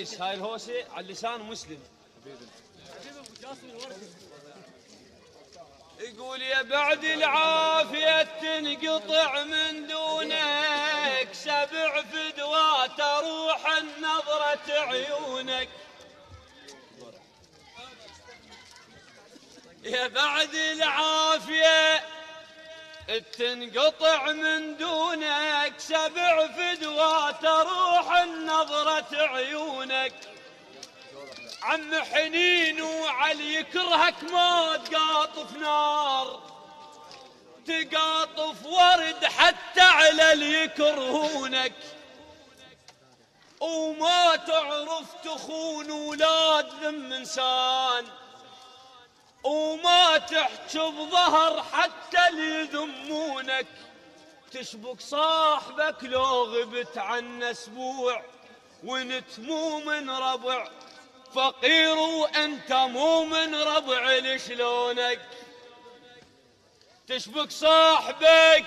العريس هاي الهوسه على لسان مسلم. يقول يا بعد العافيه تنقطع من دونك، 7 فدوات اروح النظره عيونك. يا بعد العافيه تنقطع من دونك، 7 فدوات اروح النظرة عيونك. عم حنين وعلي يكرهك ما تقاطف نار، تقاطف ورد حتى على اللي يكرهونك. وما تعرف تخون ولاد ذم انسان، وما تحكي بظهر حتى اللي يذمونك. تشبك صاحبك لو غبت عنا اسبوع، وانت مو من ربع فقير وانت مو من ربع لشلونك. تشبك صاحبك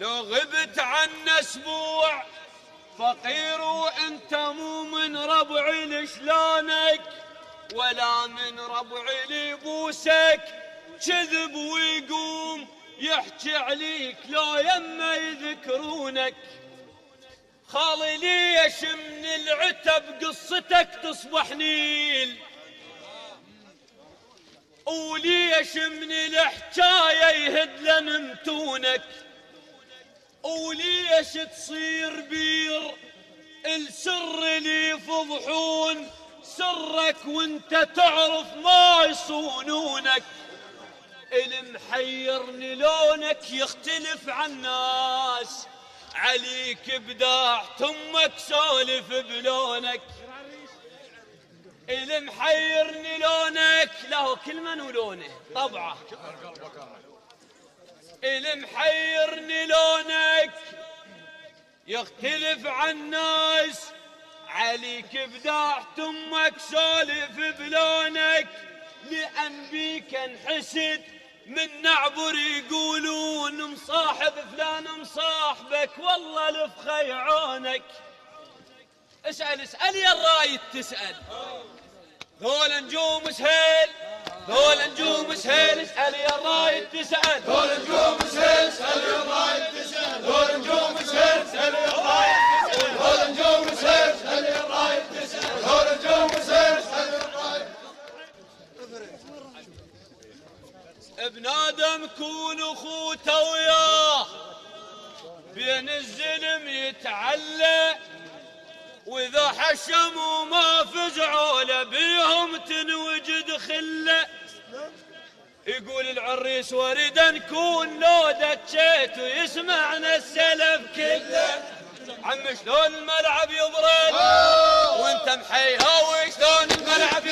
لو غبت عنا اسبوع، فقير وانت مو من ربع لشلونك. ولا من ربع لبوسك كذب ويقوم يحكي عليك لو يما يذكرونك. خالي ليش من العتب قصتك تصبح نيل، وليش من الحكاية يهدلن متونك، وليش تصير بير السر اللي يفضحون سرك وانت تعرف ما يصونونك. المحيرني لونك يختلف عن الناس، عليك بداع تمك سولف بلونك. المحيرني لونك له كل من ولونه طبعه. المحيرني لونك يختلف عن الناس، عليك بداع تمك سولف بلونك. لأن بيك انحسد من نعبر يقولون مصاحب فلان مصاحبك، والله لفخي عونك. اسأل يا الرايد تسأل، ذول نجوم سهيل، ذول نجوم سهيل. اسأل يا الرايد تسأل، ذول نجوم سهيل. اسأل يا الرايد تسأل، ذول نجوم سهيل. اسأل يا الرايد تسأل، ذول نجوم سهيل. اسأل يا الرايد تسأل، ذول نجوم سهيل. اسأل يا الرايد. ابن ادم كون اخوته وياه، بين الزلم يتعلى، واذا حشموا ما فزعوا له بيهم تنوجد خله. يقول العريس ورد نكون لو دكيت ويسمعنا السلف كله. عم شلون الملعب يبرد وانت محيها، وشلون الملعب